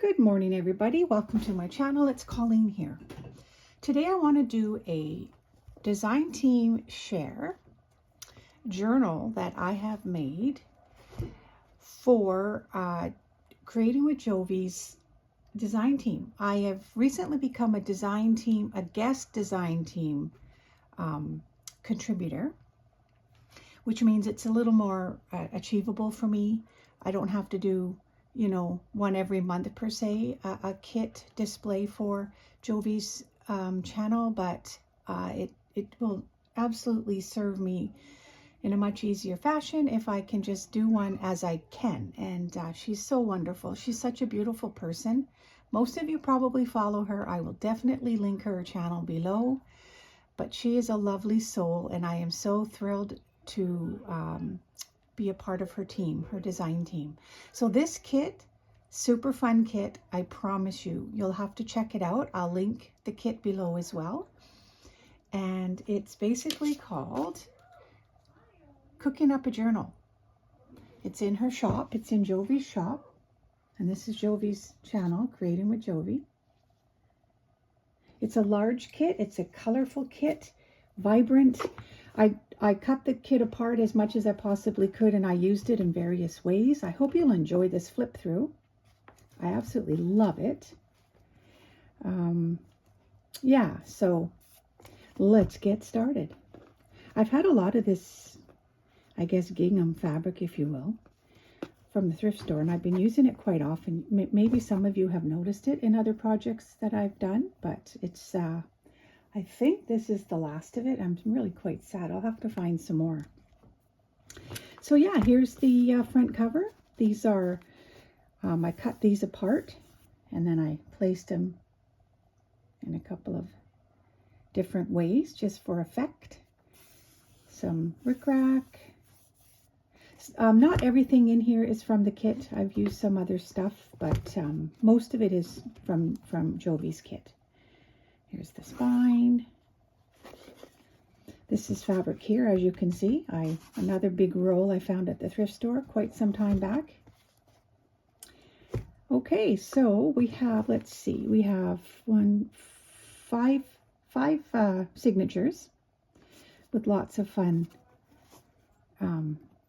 Good morning, everybody. Welcome to my channel. It's Colleen here. Today I want to do a design team share journal that I have made for Creating with Jovi's design team. I have recently become a guest design team contributor, which means it's a little more achievable for me. I don't have to do one every month per se, a kit display for Jovi's channel, but it will absolutely serve me in a much easier fashion if I can just do one as I can. And she's so wonderful. She's such a beautiful person. Most of you probably follow her. I will definitely link her channel below, but she is a lovely soul, and I am so thrilled to be a part of her team, her design team. So this kit, super fun kit, I promise you'll have to check it out. I'll link the kit below as well. And it's basically called Cooking Up a Journal. It's in her shop. It's in Jovi's shop. And this is Jovi's channel, Creating with Jovi. It's a large kit. It's a colorful kit, vibrant. I cut the kit apart as much as I possibly could, and I used it in various ways. I hope you'll enjoy this flip through. I absolutely love it. Yeah, so let's get started. I've had a lot of this, I guess, gingham fabric, if you will, from the thrift store, and I've been using it quite often. Maybe some of you have noticed it in other projects that I've done, but it's I think this is the last of it. I'm really quite sad. I'll have to find some more. So yeah, here's the front cover. These are, I cut these apart and then I placed them in a couple of different ways just for effect. Some rickrack. Not everything in here is from the kit. I've used some other stuff, but most of it is from Jovi's kit. Here's the spine. This is fabric here, as you can see. Another big roll I found at the thrift store quite some time back. Okay, so we have, let's see, we have five signatures with lots of fun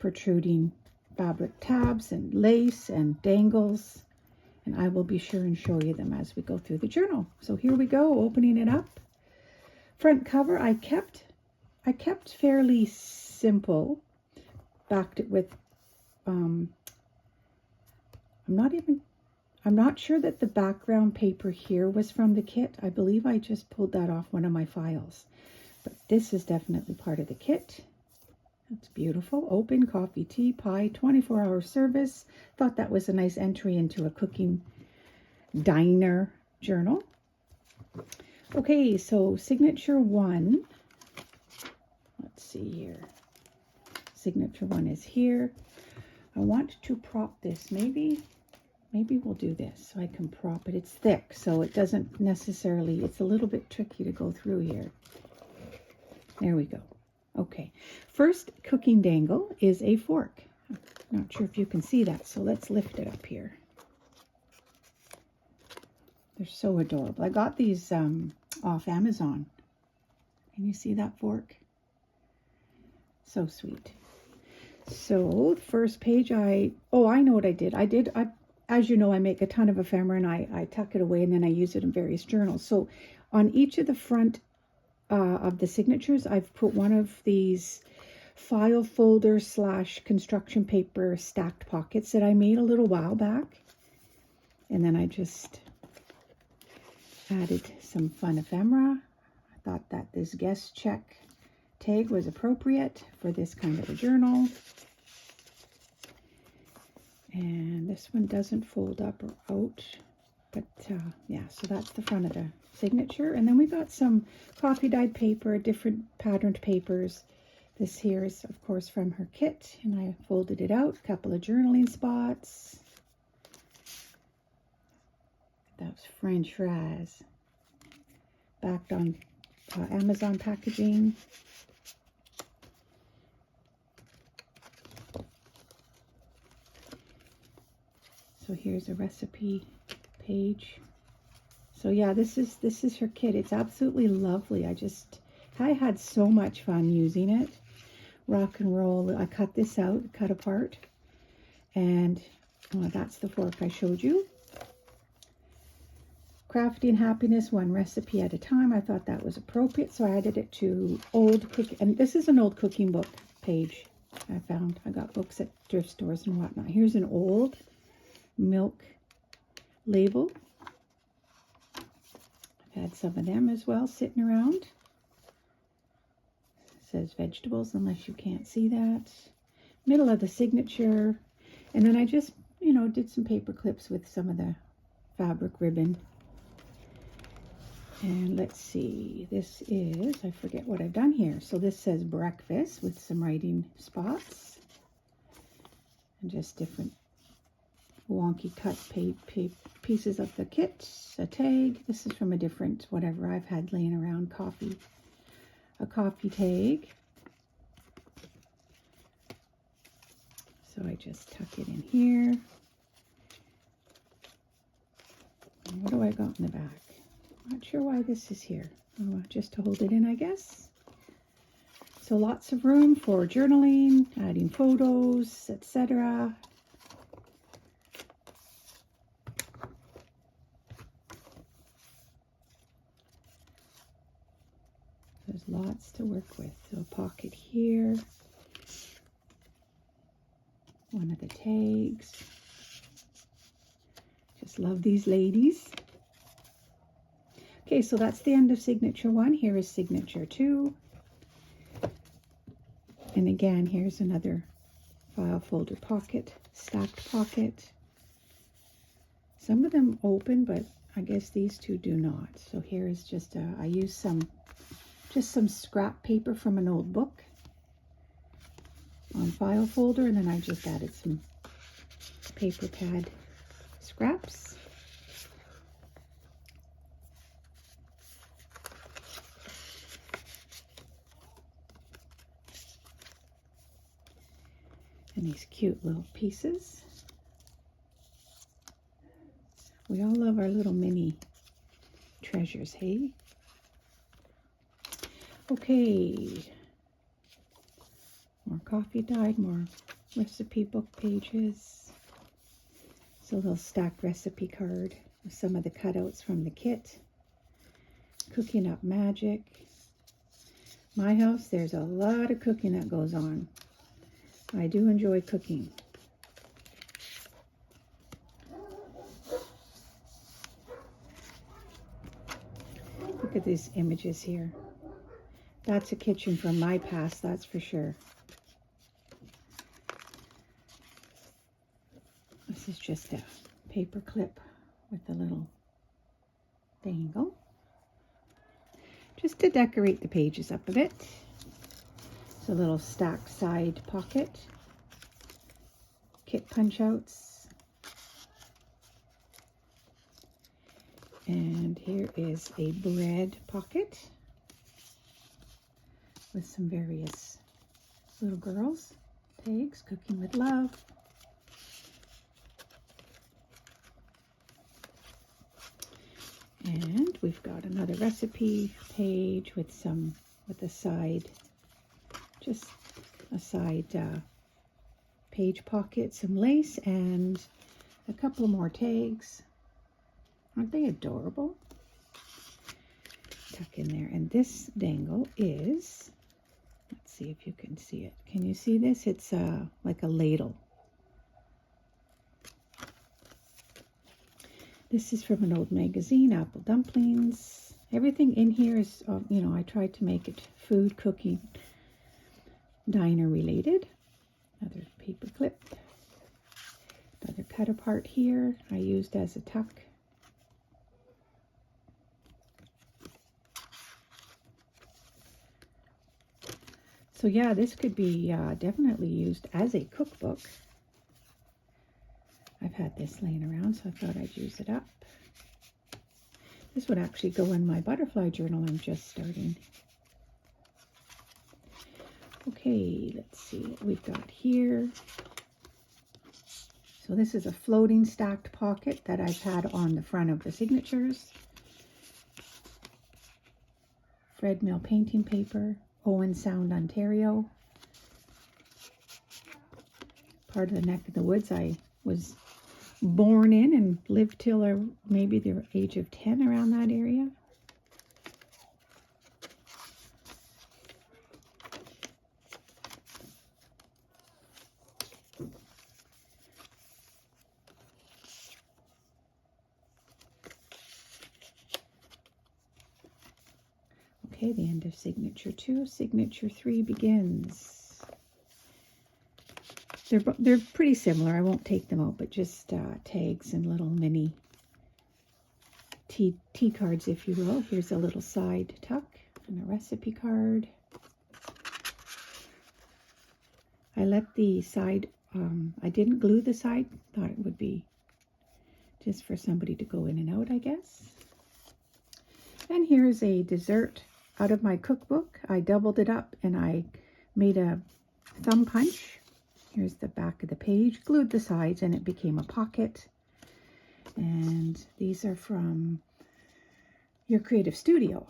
protruding fabric tabs and lace and dangles. And I will be sure and show you them as we go through the journal. So here we go, opening it up. Front cover, I kept fairly simple. Backed it with, I'm not sure that the background paper here was from the kit. I believe I just pulled that off one of my files. But this is definitely part of the kit. That's beautiful. Open, coffee, tea, pie, 24-hour service. Thought that was a nice entry into a cooking diner journal. Okay, so signature 1. Let's see here. Signature 1 is here. I want to prop this. Maybe we'll do this so I can prop it. It's thick, so it doesn't necessarily, it's a little bit tricky to go through here. There we go. Okay, first cooking dangle is a fork. I'm not sure if you can see that, so let's lift it up here. They're so adorable. I got these off Amazon. Can you see that fork? So sweet. So the first page, I know what I did. As you know, I make a ton of ephemera and I tuck it away and then I use it in various journals. So on each of the front of the signatures, I've put one of these file folder / construction paper stacked pockets that I made a little while back. And then I just added some fun ephemera. I thought that this guest check tag was appropriate for this kind of a journal. And this one doesn't fold up or out. But yeah, so that's the front of the signature. And then we got some coffee dyed paper, different patterned papers. This here is, of course, from her kit. And I folded it out, a couple of journaling spots. That's French fries. Backed on Amazon packaging. So here's a recipe page. So yeah, this is her kit. It's absolutely lovely. I had so much fun using it. Rock and roll. I cut this out, cut apart, and that's the fork I showed you. Crafting happiness, one recipe at a time. I thought that was appropriate, so I added it to old cooking. And this is an old cooking book page I found. I got books at thrift stores and whatnot. Here's an old milk label. I've had some of them as well sitting around. It says vegetables, unless you can't see that. Middle of the signature. And then I just, did some paper clips with some of the fabric ribbon. And let's see, this is, I forget what I've done here. So this says breakfast with some writing spots. And just different wonky cut pieces of the kit. A tag. This is from a different whatever I've had laying around. A coffee tag. So I just tuck it in here. And what do I got in the back? Not sure why this is here. Oh, just to hold it in, I guess. So lots of room for journaling, adding photos, etc. There's lots to work with. So a pocket here. One of the tags. Just love these ladies. Okay, so that's the end of signature 1. Here is signature 2. And again, here's another file folder pocket, stacked pocket. Some of them open, but I guess these two do not. So here is just I used some scrap paper from an old book on file folder, and then I just added some paper pad scraps. And these cute little pieces. We all love our little mini treasures, hey? Okay. More coffee dyed, more recipe book pages. So a little stacked recipe card with some of the cutouts from the kit. Cooking up magic. My house, there's a lot of cooking that goes on. I do enjoy cooking. Look at these images here. That's a kitchen from my past, that's for sure. This is just a paper clip with a little dangle. Just to decorate the pages up a bit. It's a little stacked side pocket. Kit punch outs. And here is a bread pocket with some various little girls. Tags, cooking with love. And we've got another recipe page with a side, just a side page pocket, some lace, and a couple more tags. Aren't they adorable? Tuck in there. And this dangle is, let's see if you can see it. Can you see this? It's like a ladle. This is from an old magazine, Apple Dumplings. Everything in here is, I tried to make it food, cooking, diner related. Another paper clip. Another cut apart here I used as a tuck. So yeah, this could be definitely used as a cookbook. I've had this laying around, so I thought I'd use it up. This would actually go in my butterfly journal I'm just starting. Okay, let's see what we've got here. So this is a floating stacked pocket that I've had on the front of the signatures. Fred Mill painting paper, Owen Sound, Ontario. Part of the neck of the woods I was born in and lived till maybe the age of 10, around that area. Okay, the end of signature 2. Signature 3 begins. They're pretty similar. I won't take them out, but just tags and little mini tea cards, if you will. Here's a little side tuck and a recipe card. I let the side, I didn't glue the side. Thought it would be just for somebody to go in and out, I guess. And here's a dessert out of my cookbook. I doubled it up and I made a thumb punch. Here's the back of the page, glued the sides, and it became a pocket. And these are from Your Creative Studio.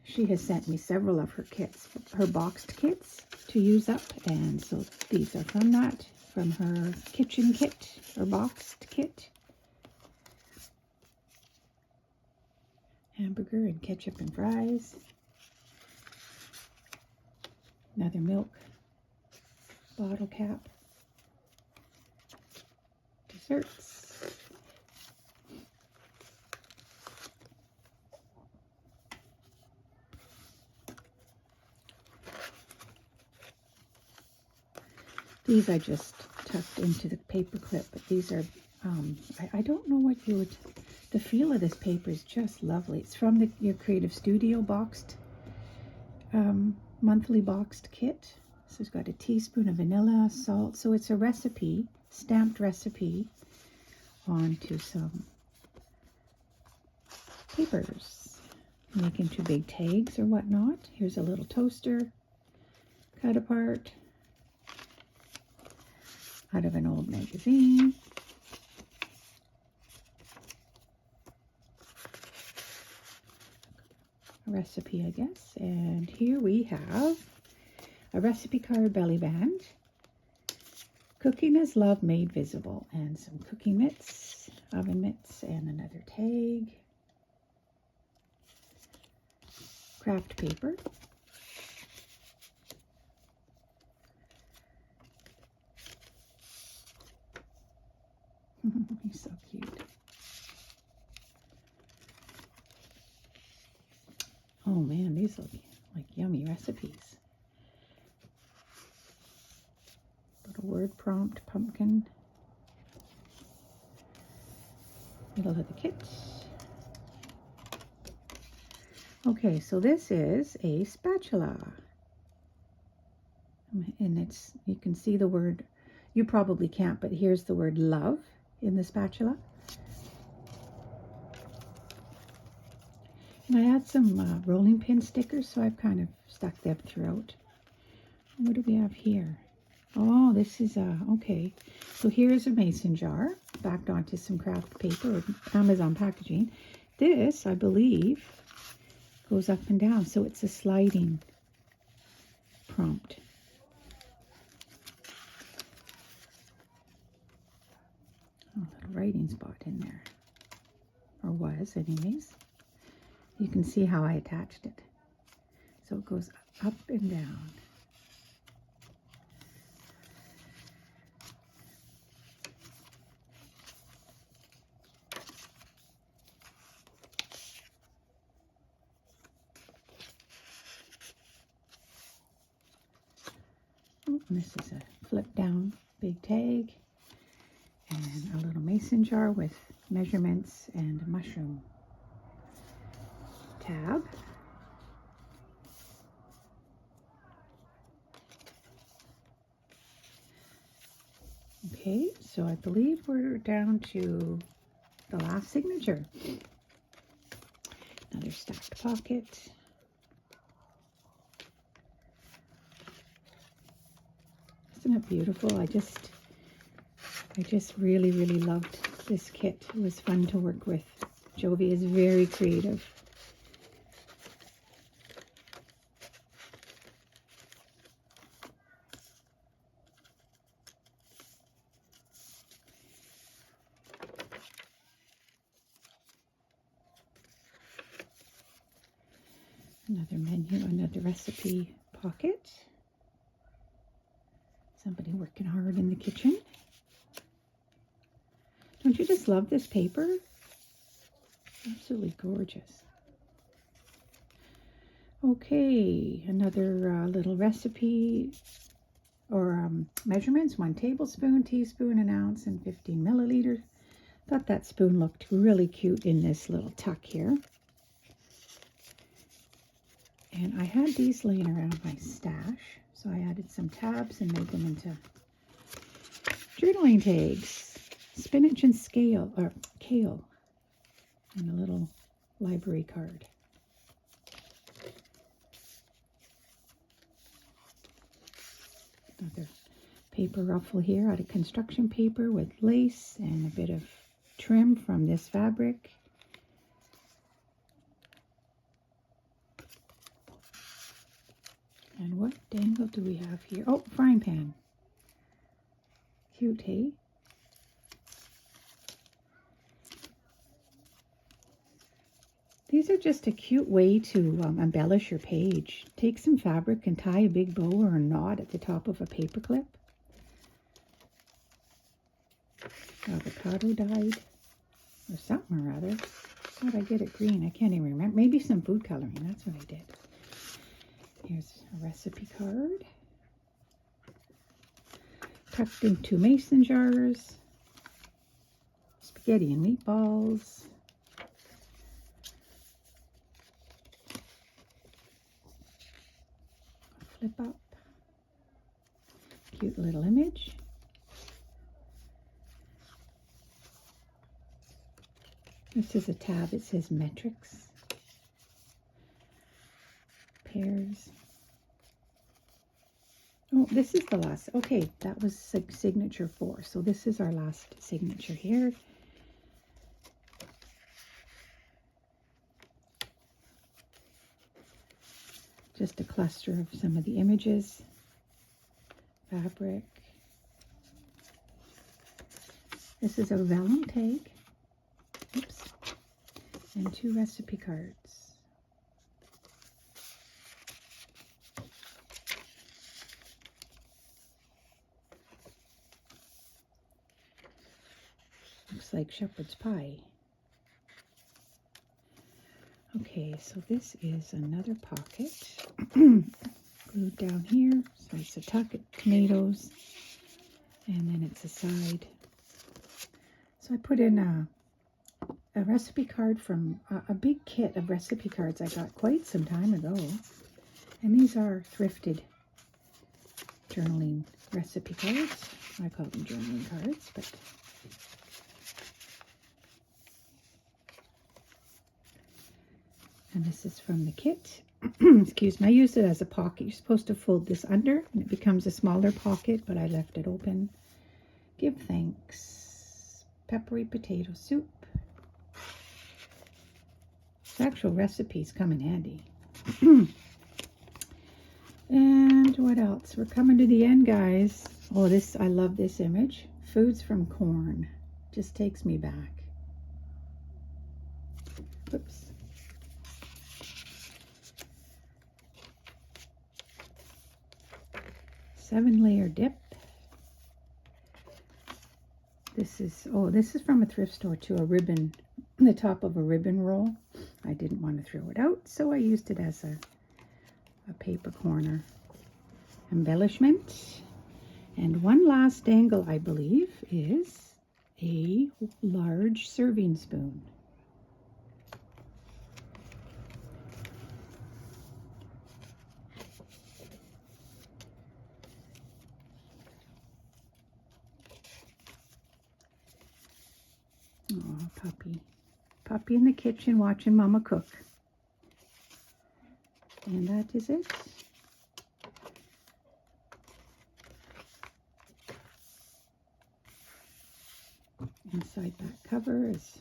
She has sent me several of her kits, her boxed kits to use up. And so these are from that, from her kitchen kit or boxed kit. Hamburger and ketchup and fries. Another milk bottle cap. Desserts. These I just tucked into the paper clip, but these are, I don't know what you would, the feel of this paper is just lovely. It's from Your Creative Studio boxed, monthly boxed kit. So it's got a teaspoon of vanilla, salt. So it's a recipe, stamped recipe, onto some papers. Make into big tags or whatnot. Here's a little toaster cut apart out of an old magazine. A recipe, I guess. And here we have a recipe card belly band. Cooking is love made visible. And some cooking mitts, oven mitts, and another tag. Craft paper. He's so cute. Oh man, these look like yummy recipes. Little word prompt, pumpkin. Middle of the kit. Okay, so this is a spatula. And it's, you can see the word, you probably can't, but here's the word love in the spatula. And I had some rolling pin stickers, so I've kind of stuck them throughout. What do we have here? Oh, this is okay. So here's a mason jar backed onto some craft paper with Amazon packaging. This, I believe, goes up and down, so it's a sliding prompt. Oh, a little writing spot in there, or was anyways. You can see how I attached it. So it goes up and down. Oh, and this is a flip down big tag and a little mason jar with measurements and a mushroom tab. Okay, so I believe we're down to the last signature. Another stacked pocket. Isn't it beautiful? I just I just really, really loved this kit. It was fun to work with. Jovi is very creative. Another menu, another recipe pocket. Somebody working hard in the kitchen. Don't you just love this paper? Absolutely gorgeous. Okay, another little recipe or measurements: 1 tablespoon, teaspoon, an ounce, and 15 milliliters. Thought that spoon looked really cute in this little tuck here. And I had these laying around my stash, so I added some tabs and made them into journaling tags. Spinach and kale, and a little library card. Another paper ruffle here out of construction paper with lace and a bit of trim from this fabric. And what dangle do we have here? Oh, frying pan. Cute, hey? These are just a cute way to embellish your page. Take some fabric and tie a big bow or a knot at the top of a paper clip. Avocado dyed, or something or other. How'd I get it green? I can't even remember. Maybe some food coloring. That's what I did. Here's a recipe card. Tucked into mason jars. Spaghetti and meatballs. Flip up. Cute little image. This is a tab. It says metrics. Pairs. Oh, this is the last. Okay, that was signature 4. So this is our last signature here. Just a cluster of some of the images. Fabric. This is a vellum tag. Oops. And 2 recipe cards. Looks like shepherd's pie. Okay, so this is another pocket. Glued down here. So it's a tuck, tomatoes, and then it's a side. So I put in a recipe card from a big kit of recipe cards I got quite some time ago. And these are thrifted journaling recipe cards. I call them journaling cards, but and this is from the kit. Excuse me, I used it as a pocket. You're supposed to fold this under and it becomes a smaller pocket, but I left it open. Give thanks. Peppery potato soup. The actual recipes come in handy. And what else? We're coming to the end, guys. Oh, this, I love this image. Foods from corn. Just takes me back. Oops. Seven-layer dip. This is, oh, this is from a thrift store too, a ribbon, the top of a ribbon roll. I didn't want to throw it out, so I used it as a paper corner embellishment. And one last dangle, I believe, is a large serving spoon. Oh, puppy. Puppy in the kitchen watching Mama cook. And that is it. inside that cover is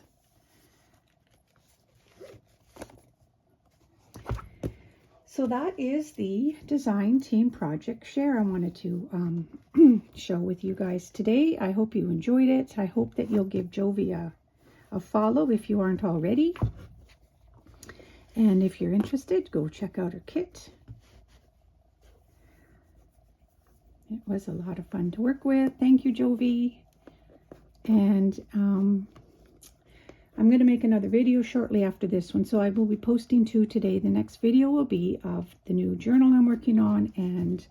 so that is the design team project share I wanted to show with you guys today. I hope you enjoyed it. I hope that you'll give Jovi a follow if you aren't already. And if you're interested, go check out her kit. It was a lot of fun to work with. Thank you, Jovi. And I'm going to make another video shortly after this one, so I will be posting 2 today. The next video will be of the new journal I'm working on and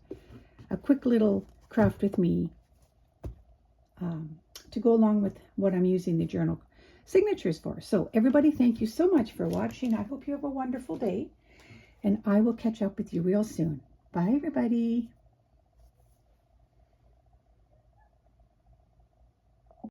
a quick little craft with me to go along with what I'm using the journal signatures for. So everybody, thank you so much for watching. I hope you have a wonderful day, and I will catch up with you real soon. Bye, everybody.